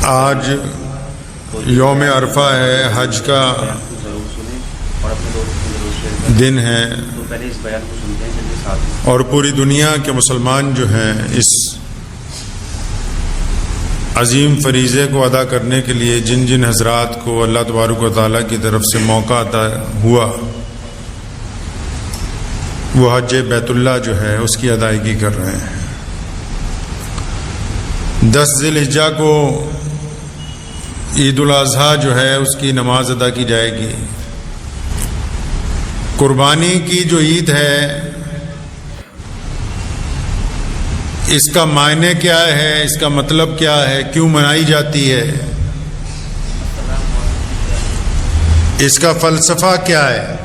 آج یوم عرفہ ہے، حج کا دن ہے، اور پوری دنیا کے مسلمان جو ہیں اس عظیم فریضے کو ادا کرنے کے لیے جن جن حضرات کو اللہ تبارک و تعالیٰ کی طرف سے موقع عطا ہوا وہ حج بیت اللہ جو ہے اس کی ادائیگی کر رہے ہیں۔ 10 ذی الحجہ کو عید الاضحیٰ جو ہے اس کی نماز ادا کی جائے گی۔ قربانی کی جو عید ہے اس کا معنی کیا ہے، اس کا مطلب کیا ہے، کیوں منائی جاتی ہے، اس کا فلسفہ کیا ہے؟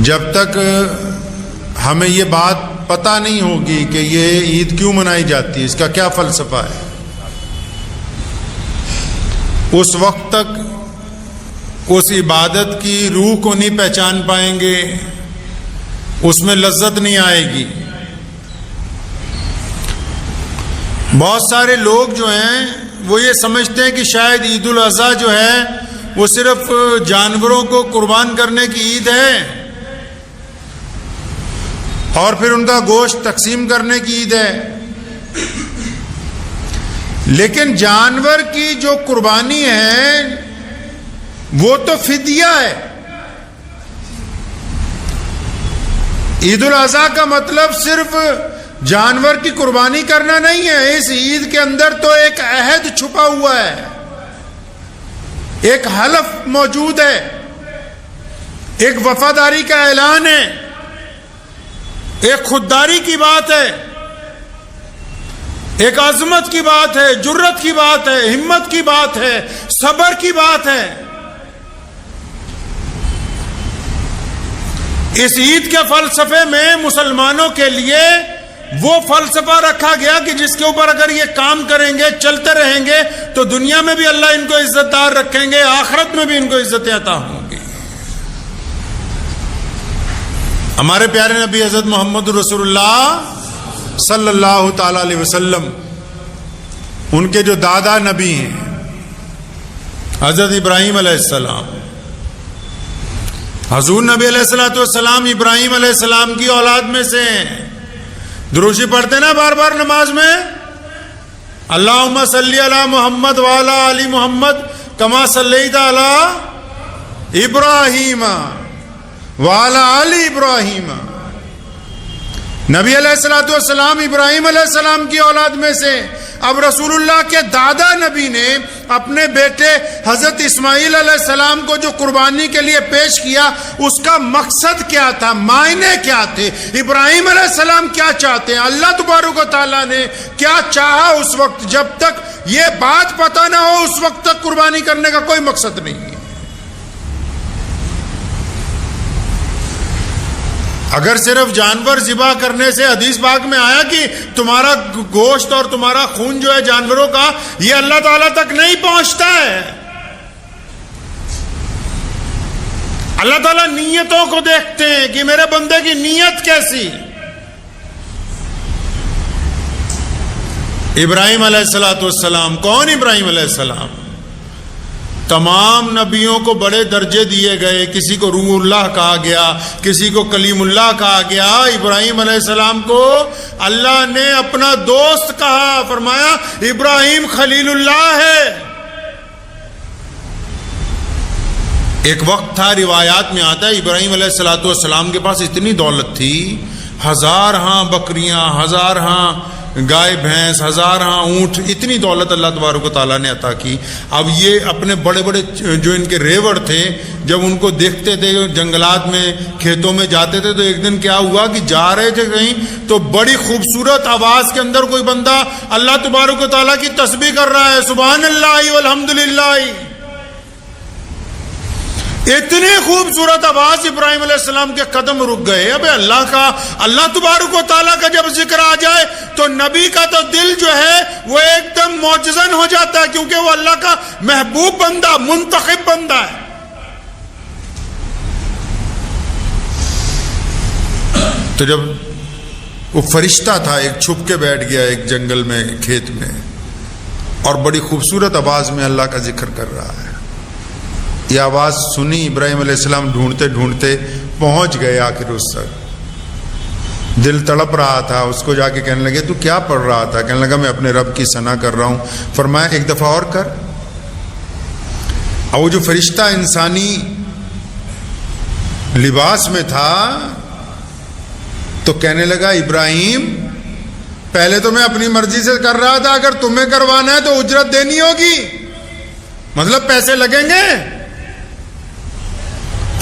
جب تک ہمیں یہ بات پتہ نہیں ہوگی کہ یہ عید کیوں منائی جاتی ہے، اس کا کیا فلسفہ ہے، اس وقت تک اس عبادت کی روح کو نہیں پہچان پائیں گے، اس میں لذت نہیں آئے گی۔ بہت سارے لوگ جو ہیں وہ یہ سمجھتے ہیں کہ شاید عید الاضحیٰ جو ہے وہ صرف جانوروں کو قربان کرنے کی عید ہے اور پھر ان کا گوشت تقسیم کرنے کی عید ہے، لیکن جانور کی جو قربانی ہے وہ تو فدیہ ہے۔ عید الاضحیٰ کا مطلب صرف جانور کی قربانی کرنا نہیں ہے، اس عید کے اندر تو ایک عہد چھپا ہوا ہے، ایک حلف موجود ہے، ایک وفاداری کا اعلان ہے، ایک خودداری کی بات ہے، ایک عظمت کی بات ہے، جرت کی بات ہے، ہمت کی بات ہے، صبر کی بات ہے۔ اس عید کے فلسفے میں مسلمانوں کے لیے وہ فلسفہ رکھا گیا کہ جس کے اوپر اگر یہ کام کریں گے، چلتے رہیں گے تو دنیا میں بھی اللہ ان کو عزت دار رکھیں گے، آخرت میں بھی ان کو عزتیں عطا ہوں گی۔ ہمارے پیارے نبی حضرت محمد رسول اللہ صلی اللہ تعالی علیہ وسلم، ان کے جو دادا نبی ہیں حضرت ابراہیم علیہ السلام، حضور نبی علیہ السلام ابراہیم علیہ السلام کی اولاد میں سے ہیں۔ دروشی پڑھتے نا بار بار نماز میں، اللہم صلی علی محمد وعلی آل محمد کما صلیت علی ابراہیم وعلی آل ابراہیم۔ نبی علیہ السلام ابراہیم علیہ السلام کی اولاد میں سے۔ اب رسول اللہ کے دادا نبی نے اپنے بیٹے حضرت اسماعیل علیہ السلام کو جو قربانی کے لیے پیش کیا، اس کا مقصد کیا تھا، معنی کیا تھے، ابراہیم علیہ السلام کیا چاہتے ہیں، اللہ تبارک و تعالیٰ نے کیا چاہا اس وقت؟ جب تک یہ بات پتہ نہ ہو اس وقت تک قربانی کرنے کا کوئی مقصد نہیں ہے۔ اگر صرف جانور ذبح کرنے سے حدیث پاک میں آیا کہ تمہارا گوشت اور تمہارا خون جو ہے جانوروں کا یہ اللہ تعالیٰ تک نہیں پہنچتا ہے۔ اللہ تعالیٰ نیتوں کو دیکھتے ہیں کہ میرے بندے کی نیت کیسی۔ ابراہیم علیہ السلام کون؟ ابراہیم علیہ السلام تمام نبیوں کو بڑے درجے دیے گئے، کسی کو روح اللہ کہا گیا، کسی کو کلیم اللہ کہا گیا۔ ابراہیم علیہ السلام کو اللہ نے اپنا دوست کہا، فرمایا ابراہیم خلیل اللہ ہے۔ ایک وقت تھا، روایات میں آتا ہے ابراہیم علیہ السلام کے پاس اتنی دولت تھی، 1000 بکریاں، 1000 گائے بھینس، 1000 اونٹ، اتنی دولت اللہ تبارک و تعالیٰ نے عطا کی۔ اب یہ اپنے بڑے بڑے جو ان کے ریوڑ تھے جب ان کو دیکھتے تھے جنگلات میں کھیتوں میں جاتے تھے تو ایک دن کیا ہوا کہ جا رہے تھے کہیں تو بڑی خوبصورت آواز کے اندر کوئی بندہ اللہ تبارک و تعالیٰ کی تسبیح کر رہا ہے، سبحان اللہ والحمدللہ۔ اتنی خوبصورت آواز، ابراہیم علیہ السلام کے قدم رک گئے۔ اب اللہ تبارک و تعالیٰ کا جب ذکر آ جائے تو نبی کا تو دل جو ہے وہ ایک دم معجزن ہو جاتا ہے، کیونکہ وہ اللہ کا محبوب بندہ، منتخب بندہ ہے۔ تو جب وہ فرشتہ تھا ایک، چھپ کے بیٹھ گیا ایک جنگل میں کھیت میں، اور بڑی خوبصورت آواز میں اللہ کا ذکر کر رہا ہے. یہ آواز سنی، ابراہیم علیہ السلام ڈھونڈتے ڈھونڈتے پہنچ گئے آخر اس تک. دل تڑپ رہا تھا، اس کو جا کے کہنے لگے تو کیا پڑھ رہا تھا؟ کہنے لگا میں اپنے رب کی ثنا کر رہا ہوں. فرمایا ایک دفعہ اور کر. اور وہ جو فرشتہ انسانی لباس میں تھا تو کہنے لگا ابراہیم پہلے تو میں اپنی مرضی سے کر رہا تھا، اگر تمہیں کروانا ہے تو اجرت دینی ہوگی، مطلب پیسے لگیں گے،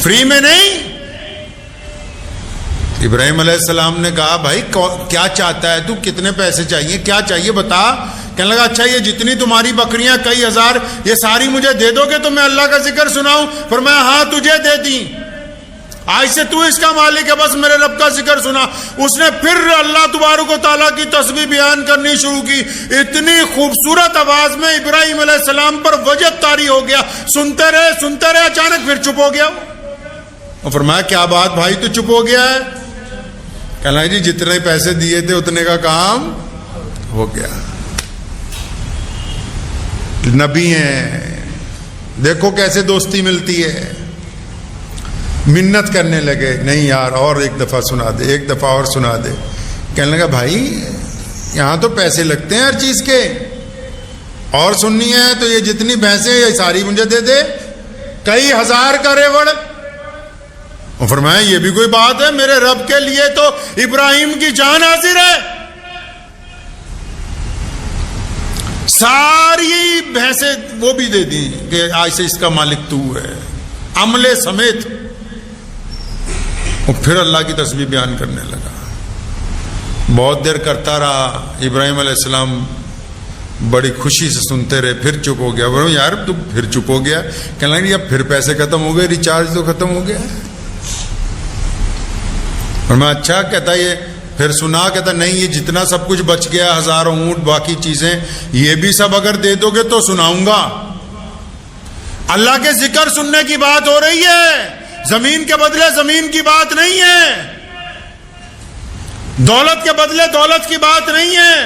فری میں نہیں. ابراہیم علیہ السلام نے کہا بھائی کیا چاہتا ہے تو، کتنے پیسے چاہیے، کیا چاہیے بتا. کہنے لگا اچھا یہ جتنی تمہاری بکریاں کئی ہزار یہ ساری مجھے دے دو گے تو میں اللہ کا ذکر سناؤں؟ فرمایا ہاں تجھے دے دی، آج سے تو اس کا مالک ہے، بس میرے رب کا ذکر سنا. اس نے پھر اللہ تبارک و تعالیٰ کی تسبیح بیان کرنی شروع کی. اتنی خوبصورت آواز میں ابراہیم علیہ السلام پر وجد طاری ہو گیا. سنتے رہے، اچانک پھر چپ ہو گیا. اور فرمایا کیا بات بھائی تو چپ ہو گیا ہے؟ کہنا جی جتنے پیسے دیے تھے اتنے کا کام ہو گیا. نبی ہیں، دیکھو کیسے دوستی ملتی ہے. منت کرنے لگے، نہیں یار اور ایک دفعہ سنا دے، ایک دفعہ اور سنا دے. کہنے لگا بھائی یہاں تو پیسے لگتے ہیں ہر چیز کے، اور سننی ہے تو یہ جتنی بھینسیں یہ ساری مجھے دے دے، کئی ہزار کا ریوڑ. اور فرمایا یہ بھی کوئی بات ہے، میرے رب کے لیے تو ابراہیم کی جان حاضر ہے. ساری بھینسیں وہ بھی دے دی کہ آج سے اس کا مالک تو ہے، عملے سمیت. اور پھر اللہ کی تسبیح بیان کرنے لگا. بہت دیر کرتا رہا. ابراہیم علیہ السلام بڑی خوشی سے سنتے رہے، پھر چپ ہو گیا. بولو یار تو پھر چپ ہو گیا. کہنے لگا اب پھر پیسے ختم ہو گئے، ریچارج تو ختم ہو گیا. اور میں اچھا کہتا یہ پھر سنا، کہتا نہیں یہ جتنا سب کچھ بچ گیا، ہزاروں اونٹ باقی چیزیں، یہ بھی سب اگر دے دو گے تو سناؤں گا. اللہ کے ذکر سننے کی بات ہو رہی ہے، زمین کے بدلے زمین کی بات نہیں ہے، دولت کے بدلے دولت کی بات نہیں ہے،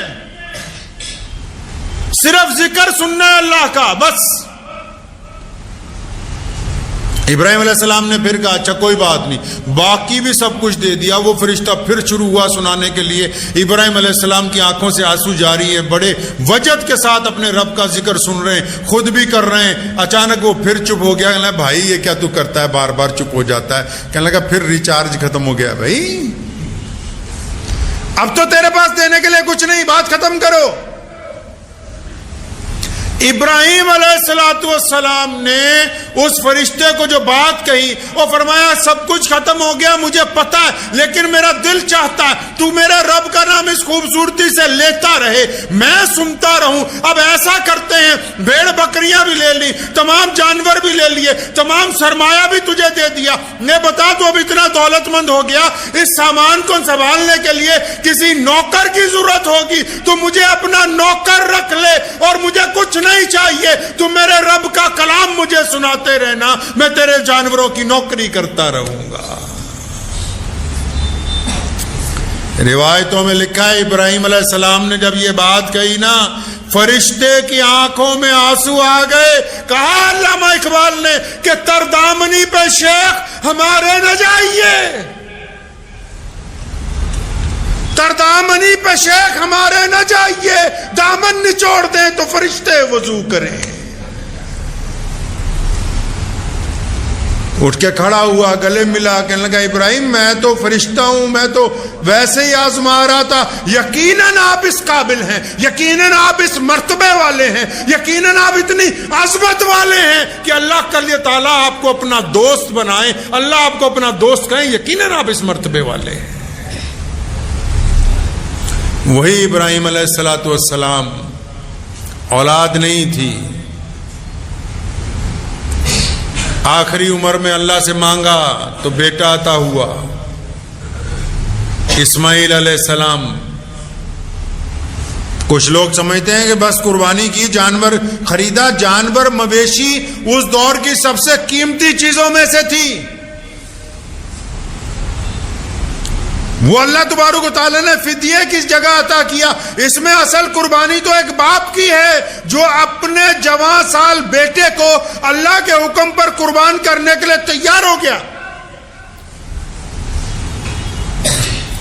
صرف ذکر سننا اللہ کا بس. ابراہیم علیہ السلام نے پھر کہا اچھا کوئی بات نہیں، باقی بھی سب کچھ دے دیا. وہ فرشتہ پھر شروع ہوا سنانے کے لیے. ابراہیم علیہ السلام کی آنکھوں سے آنسو جاری ہے، بڑے وجد کے ساتھ اپنے رب کا ذکر سن رہے ہیں، خود بھی کر رہے ہیں. اچانک وہ پھر چپ ہو گیا. کہنے بھائی یہ کیا تو کرتا ہے، بار بار چپ ہو جاتا ہے. کہنے لگا پھر ریچارج ختم ہو گیا. بھائی اب تو تیرے پاس دینے کے لیے کچھ نہیں، بات ختم کرو. ابراہیم علیہ السلام نے اس فرشتے کو جو بات کہی وہ فرمایا سب کچھ ختم ہو گیا مجھے پتا ہے، لیکن میرا دل چاہتا ہے تو میرے رب کا نام اس خوبصورتی سے لیتا رہے، میں سنتا رہوں. اب ایسا کرتے ہیں بھیڑ بکریاں بھی لے لی، تمام جانور بھی لے لیے، تمام سرمایہ بھی تجھے دے دیا. نے بتا تو اب اتنا دولت مند ہو گیا، اس سامان کو سنبھالنے کے لیے کسی نوکر کی ضرورت ہوگی، تو مجھے اپنا نوکر رکھ لے اور مجھے کچھ نہیں چاہیے، تو میرے رب کا کلام مجھے سناتے رہنا، میں تیرے جانوروں کی نوکری کرتا رہوں گا. روایتوں میں لکھا ہے ابراہیم علیہ السلام نے جب یہ بات کہی نا، فرشتے کی آنکھوں میں آنسو آ گئے. کہا علامہ اقبال نے کہ تردامنی پہ شیخ ہمارے نہ جائیے، تردامنی پہ شیخ ہمارے نہ جائیے، دامن نچوڑ دیں تو فرشتے وضو کریں. اٹھ کے کھڑا ہوا، گلے ملا، کہنے لگا ابراہیم میں تو فرشتہ ہوں، میں تو ویسے ہی آزما رہا تھا، یقیناً آپ اس قابل ہیں، یقیناً آپ اس مرتبے والے ہیں، یقیناً آپ اتنی عظمت والے ہیں کہ اللہ کے لیے تعالیٰ آپ کو اپنا دوست بنائیں، اللہ آپ کو اپنا دوست کہیں، یقیناً آپ اس مرتبے والے ہیں. وہی ابراہیم علیہ السلام اولاد نہیں تھی، آخری عمر میں اللہ سے مانگا تو بیٹا عطا ہوا، اسماعیل علیہ السلام. کچھ لوگ سمجھتے ہیں کہ بس قربانی کی، جانور خریدا. جانور مویشی اس دور کی سب سے قیمتی چیزوں میں سے تھی. وہ اللہ تبارک و تعالیٰ نے فدیے کس جگہ عطا کیا. اس میں اصل قربانی تو ایک باپ کی ہے جو اپنے جوان سال بیٹے کو اللہ کے حکم پر قربان کرنے کے لیے تیار ہو گیا.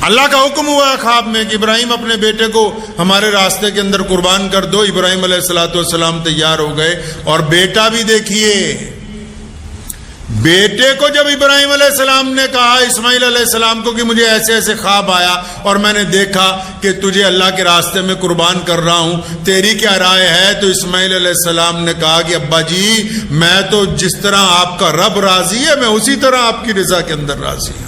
اللہ کا حکم ہوا خواب میں کہ ابراہیم اپنے بیٹے کو ہمارے راستے کے اندر قربان کر دو. ابراہیم علیہ الصلوۃ والسلام تیار ہو گئے. اور بیٹا بھی دیکھیے، بیٹے کو جب ابراہیم علیہ السلام نے کہا اسماعیل علیہ السلام کو کہ مجھے ایسے ایسے خواب آیا اور میں نے دیکھا کہ تجھے اللہ کے راستے میں قربان کر رہا ہوں، تیری کیا رائے ہے؟ تو اسماعیل علیہ السلام نے کہا کہ ابا جی میں تو جس طرح آپ کا رب راضی ہے میں اسی طرح آپ کی رضا کے اندر راضی ہوں.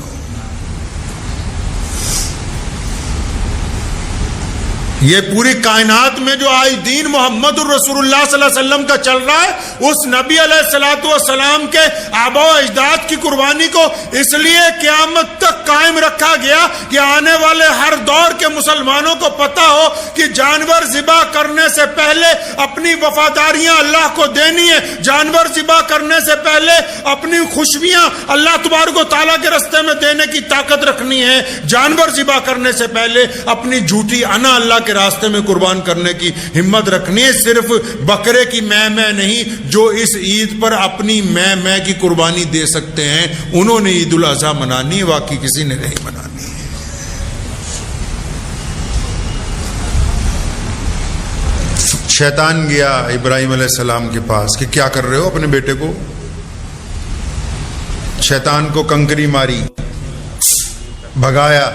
یہ پوری کائنات میں جو آج دین محمد الرسول اللہ صلی اللہ علیہ وسلم کا چل رہا ہے، اس نبی علیہ الصلوۃ والسلام کے آباء و اجداد کی قربانی کو اس لیے قیامت تک قائم رکھا گیا کہ آنے والے ہر دور کے مسلمانوں کو پتہ ہو کہ جانور ذبح کرنے سے پہلے اپنی وفاداریاں اللہ کو دینی ہے، جانور ذبح کرنے سے پہلے اپنی خوشبیاں اللہ تبارک و تعالیٰ کے راستے میں دینے کی طاقت رکھنی ہے، جانور ذبح کرنے سے پہلے اپنی جھوٹی انا اللہ کے راستے میں قربان کرنے کی ہمت رکھنی ہے. صرف بکرے کی میں نہیں، جو اس عید پر اپنی میں کی قربانی دے سکتے ہیں انہوں نے عید الاضحیٰ منانی ہے، باقی کسی نے نہیں منانی ہے. شیطان گیا ابراہیم علیہ السلام کے پاس کہ کیا کر رہے ہو اپنے بیٹے کو. شیطان کو کنکری ماری، بھگایا.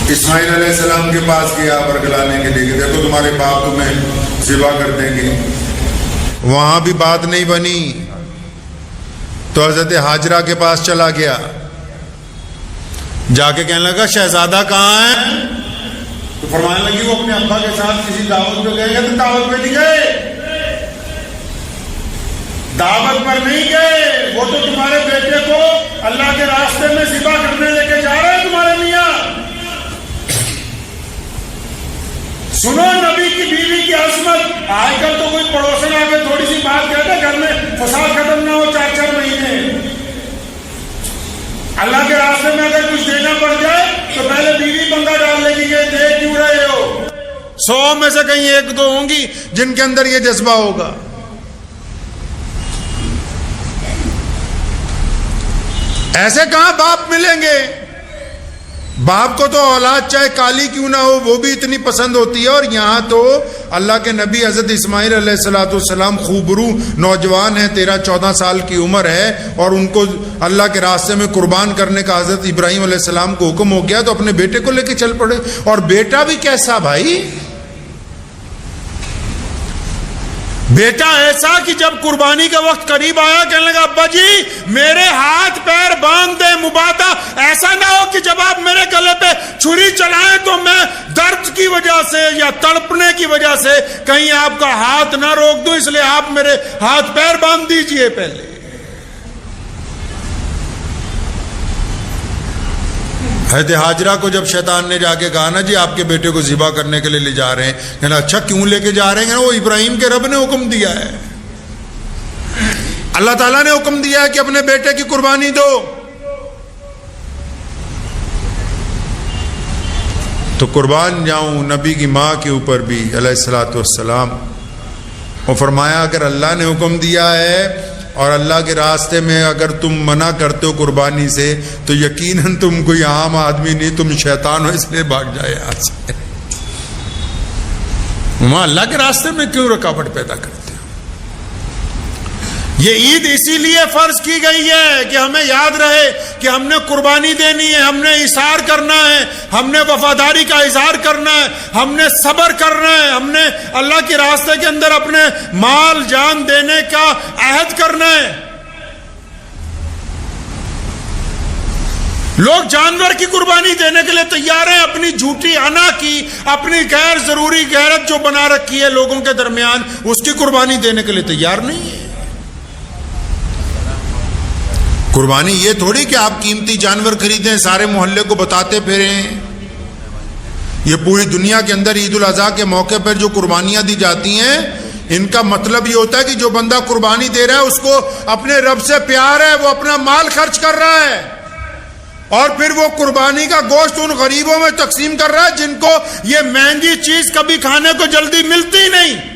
اسماعیل علیہ السلام کے پاس گیا برگلانے کے لیے کہ دیکھو تمہارے باپ تمہیں ذبح کر دیں گے. وہاں بھی بات نہیں بنی تو حضرت ہاجرہ کے پاس چلا گیا. جا کے کہنے لگا شہزادہ کہاں ہے؟ تو فرمانے لگی وہ اپنے ابا کے ساتھ کسی دعوت پہ گئے. تو دعوت پہ نہیں گئے، دعوت پر نہیں گئے، وہ تو تمہارے بیٹے کو اللہ کے راستے میں ذبح کرنے لے کے جا رہے ہیں تمہارے میاں. سنو نبی کی بیوی کی عصمت. آج کل تو کوئی پڑوسن آ کے تھوڑی سی بات کہتا ہے گھر میں فساد ختم نہ ہو 4 مہینے. اللہ کے راستے میں اگر کچھ دینا پڑ جائے تو پہلے بیوی پنگا ڈال لے گی کہ دے کیوں رہے ہو. 100 میں سے کہیں 1-2 ہوں گی جن کے اندر یہ جذبہ ہوگا. ایسے کہاں باپ ملیں گے؟ باپ کو تو اولاد چاہے کالی کیوں نہ ہو وہ بھی اتنی پسند ہوتی ہے. اور یہاں تو اللہ کے نبی حضرت اسماعیل علیہ الصلوۃ والسلام خوبرو نوجوان ہیں، 13-14 سال کی عمر ہے، اور ان کو اللہ کے راستے میں قربان کرنے کا حضرت ابراہیم علیہ السلام کو حکم ہو گیا تو اپنے بیٹے کو لے کے چل پڑے. اور بیٹا بھی کیسا بھائی، بیٹا ایسا کہ جب قربانی کا وقت قریب آیا کہنے لگا ابا جی میرے ہاتھ پیر باندھ دے مبادا، ایسا نہ ہو کہ جب آپ میرے گلے پہ چھری چلائیں تو میں درد کی وجہ سے یا تڑپنے کی وجہ سے کہیں آپ کا ہاتھ نہ روک دوں، اس لیے آپ میرے ہاتھ پیر باندھ دیجئے. پہلے حضرت ہاجرہ کو جب شیطان نے جا کے کہا نا جی آپ کے بیٹے کو ذبح کرنے کے لیے لے جا رہے ہیں، کہنا اچھا کیوں لے کے جا رہے ہیں؟ وہ ابراہیم کے رب نے حکم دیا ہے، اللہ تعالیٰ نے حکم دیا ہے کہ اپنے بیٹے کی قربانی دو. تو قربان جاؤں نبی کی ماں کے اوپر بھی علیہ الصلوۃ والسلام. اور فرمایا اگر اللہ نے حکم دیا ہے اور اللہ کے راستے میں اگر تم منع کرتے ہو قربانی سے تو یقیناً تم کوئی عام آدمی نہیں، تم شیطان ہو، اس لیے بھاگ جائے یہاں سے. وہاں اللہ کے راستے میں کیوں رکاوٹ پیدا کرتے ہو؟ یہ عید اسی لیے فرض کی گئی ہے کہ ہمیں یاد رہے کہ ہم نے قربانی دینی ہے، ہم نے اظہار کرنا ہے، ہم نے وفاداری کا اظہار کرنا ہے، ہم نے صبر کرنا ہے، ہم نے اللہ کے راستے کے اندر اپنے مال جان دینے کا عہد کرنا ہے. لوگ جانور کی قربانی دینے کے لیے تیار ہیں، اپنی جھوٹی انا کی، اپنی غیر ضروری غیرت جو بنا رکھی ہے لوگوں کے درمیان، اس کی قربانی دینے کے لیے تیار نہیں ہے. قربانی یہ تھوڑی کہ آپ قیمتی جانور خریدیں سارے محلے کو بتاتے پھریں. یہ پوری دنیا کے اندر عید الاضحیٰ کے موقع پر جو قربانیاں دی جاتی ہیں ان کا مطلب یہ ہوتا ہے کہ جو بندہ قربانی دے رہا ہے اس کو اپنے رب سے پیار ہے، وہ اپنا مال خرچ کر رہا ہے. اور پھر وہ قربانی کا گوشت ان غریبوں میں تقسیم کر رہا ہے جن کو یہ مہنگی چیز کبھی کھانے کو جلدی ملتی نہیں۔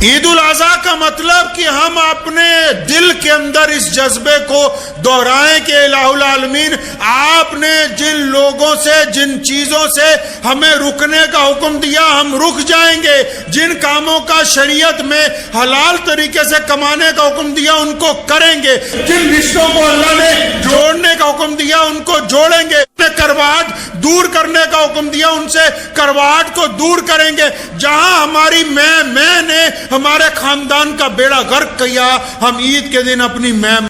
عید الاضحیٰ کا مطلب کہ ہم اپنے دل کے اندر اس جذبے کو دہرائیں کہ الہ العالمین آپ نے جن لوگوں سے جن چیزوں سے ہمیں رکنے کا حکم دیا ہم رک جائیں گے، جن کاموں کا شریعت میں حلال طریقے سے کمانے کا حکم دیا ان کو کریں گے، جن رشتوں کو اللہ نے جوڑنے کا حکم دیا ان کو جوڑیں گے، کرواہٹ دور کرنے کا حکم دیا ان سے کرواہٹ کو دور کریں گے، جہاں ہماری میں نے ہمارے خاندان کا بیڑا غرق کیا ہم عید کے دن اپنی میں